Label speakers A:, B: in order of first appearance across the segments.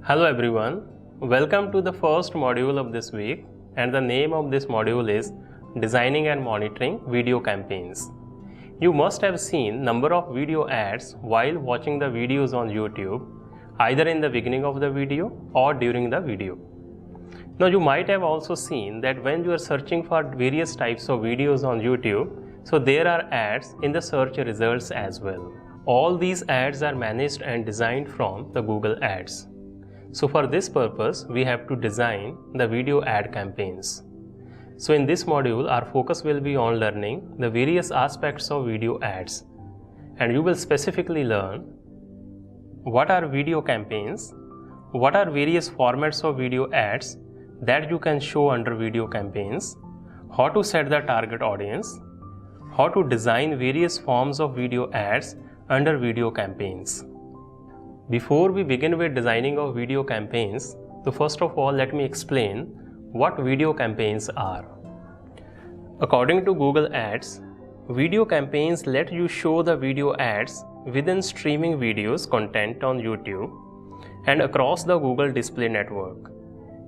A: Hello everyone, welcome to the first module of this week, and the name of this module is Designing and Monitoring Video Campaigns. You must have seen number of video ads while watching the videos on YouTube, either in the beginning of the video or during the video. Now you might have also seen that when you are searching for various types of videos on YouTube, so there are ads in the search results as well. All these ads are managed and designed from the Google Ads. So for this purpose, we have to design the video ad campaigns. So in this module, our focus will be on learning the various aspects of video ads. And you will specifically learn what are video campaigns, what are various formats of video ads that you can show under video campaigns, how to set the target audience, how to design various forms of video ads under video campaigns. Before we begin with designing of video campaigns, so first of all let me explain what video campaigns are. According to Google Ads, video campaigns let you show the video ads within streaming videos content on YouTube and across the Google Display Network.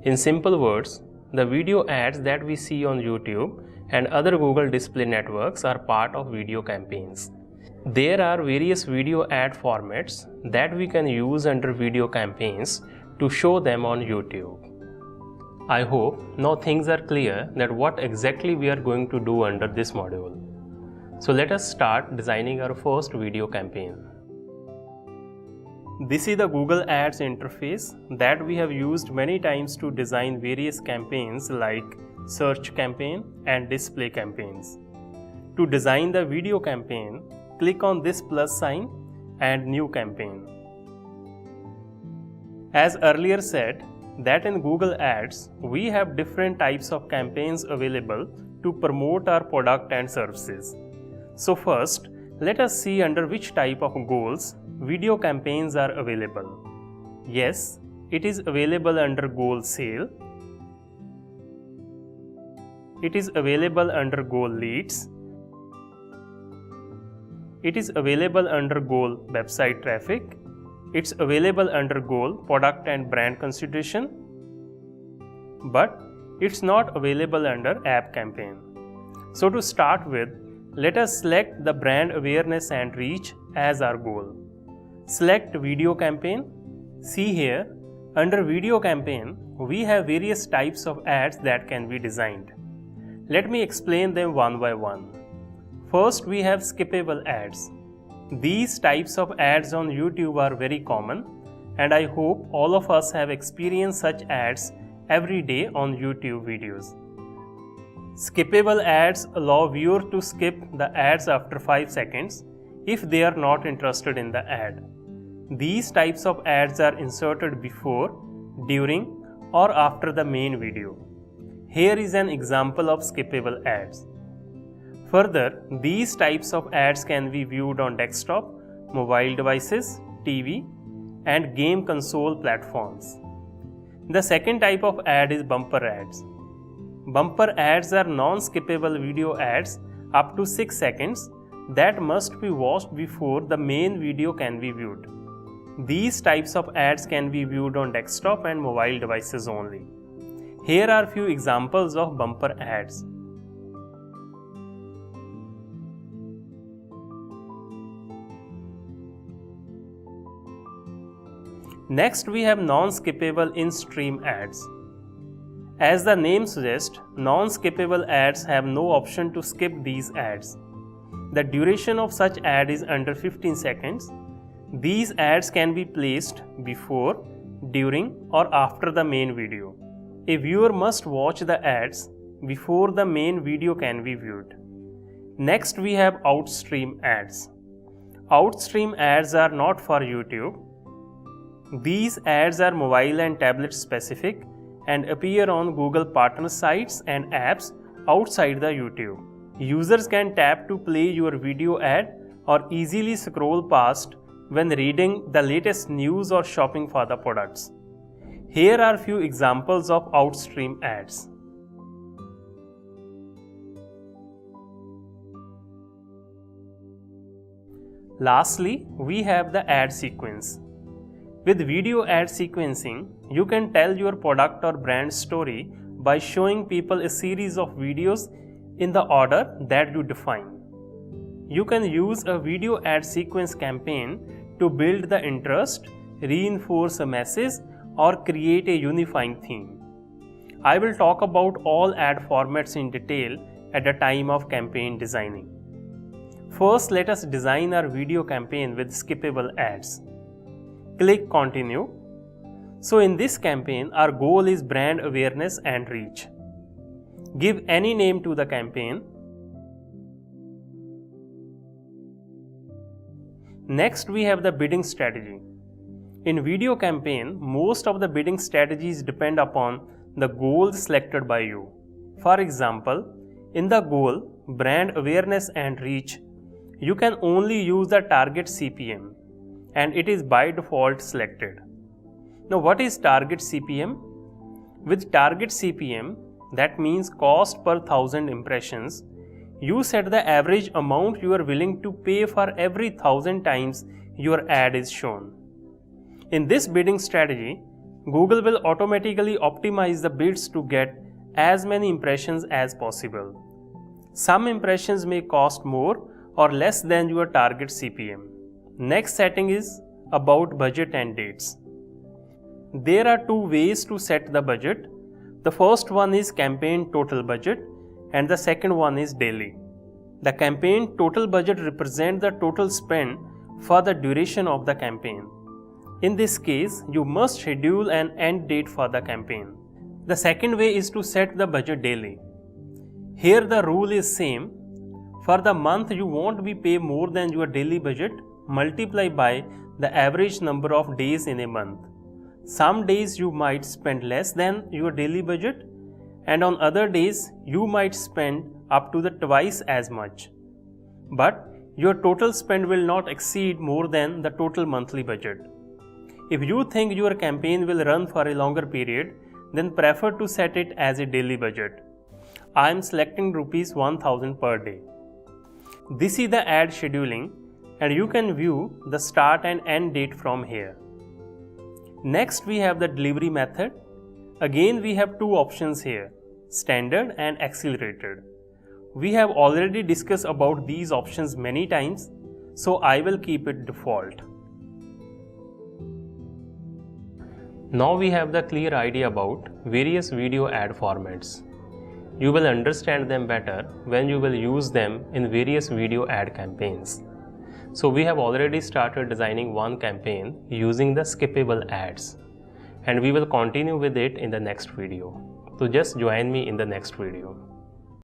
A: In simple words, the video ads that we see on YouTube and other Google Display Networks are part of video campaigns. There are various video ad formats that we can use under video campaigns to show them on YouTube. I hope now things are clear that what exactly we are going to do under this module. So let us start designing our first video campaign. This is the Google Ads interface that we have used many times to design various campaigns like search campaign and display campaigns. To design the video campaign, click on this plus sign and new campaign. As earlier said, that in Google Ads, we have different types of campaigns available to promote our product and services. So first, let us see under which type of goals video campaigns are available. Yes, it is available under goal sale. It is available under goal leads. It is available under goal website traffic. It's available under goal product and brand consideration. But it's not available under app campaign. So to start with, let us select the brand awareness and reach as our goal. Select video campaign. See here, under video campaign, we have various types of ads that can be designed. Let me explain them one by one. First, we have skippable ads. These types of ads on YouTube are very common, and I hope all of us have experienced such ads every day on YouTube videos. Skippable ads allow viewers to skip the ads after 5 seconds if they are not interested in the ad. These types of ads are inserted before, during, or after the main video. Here is an example of skippable ads. Further, these types of ads can be viewed on desktop, mobile devices, TV, and game console platforms. The second type of ad is bumper ads. Bumper ads are non-skippable video ads up to 6 seconds that must be watched before the main video can be viewed. These types of ads can be viewed on desktop and mobile devices only. Here are few examples of bumper ads. Next, we have non-skippable in-stream ads. As the name suggests, non-skippable ads have no option to skip these ads. The duration of such ad is under 15 seconds. These ads can be placed before, during, or after the main video. A viewer must watch the ads before the main video can be viewed. Next, we have outstream ads. Outstream ads are not for YouTube. These ads are mobile and tablet specific and appear on Google partner sites and apps outside the YouTube. Users can tap to play your video ad or easily scroll past when reading the latest news or shopping for the products. Here are few examples of outstream ads. Lastly, we have the ad sequence. With video ad sequencing, you can tell your product or brand story by showing people a series of videos in the order that you define. You can use a video ad sequence campaign to build the interest, reinforce a message, or create a unifying theme. I will talk about all ad formats in detail at the time of campaign designing. First, let us design our video campaign with skippable ads. Click Continue. So in this campaign, our goal is brand awareness and reach. Give any name to the campaign. Next, we have the bidding strategy. In video campaign, most of the bidding strategies depend upon the goals selected by you. For example, in the goal, brand awareness and reach, you can only use the target CPM, and it is by default selected. Now, what is target CPM? With target CPM, that means cost per 1000 impressions, you set the average amount you are willing to pay for every 1000 times your ad is shown. In this bidding strategy, Google will automatically optimize the bids to get as many impressions as possible. Some impressions may cost more or less than your target CPM. Next setting is about budget and dates. There are two ways to set the budget. The first one is campaign total budget and the second one is daily. The campaign total budget represents the total spend for the duration of the campaign. In this case, you must schedule an end date for the campaign. The second way is to set the budget daily. Here the rule is same. For the month you won't be pay more than your daily budget, multiply by the average number of days in a month. Some days you might spend less than your daily budget, and on other days you might spend up to the twice as much. But your total spend will not exceed more than the total monthly budget. If you think your campaign will run for a longer period, then prefer to set it as a daily budget. I am selecting rupees 1000 per day. This is the ad scheduling, and you can view the start and end date from here. Next, we have the delivery method. Again, we have two options here, standard and accelerated. We have already discussed about these options many times, so I will keep it default. Now we have the clear idea about various video ad formats. You will understand them better when you will use them in various video ad campaigns. So we have already started designing one campaign using the skippable ads, and we will continue with it in the next video. So just join me in the next video.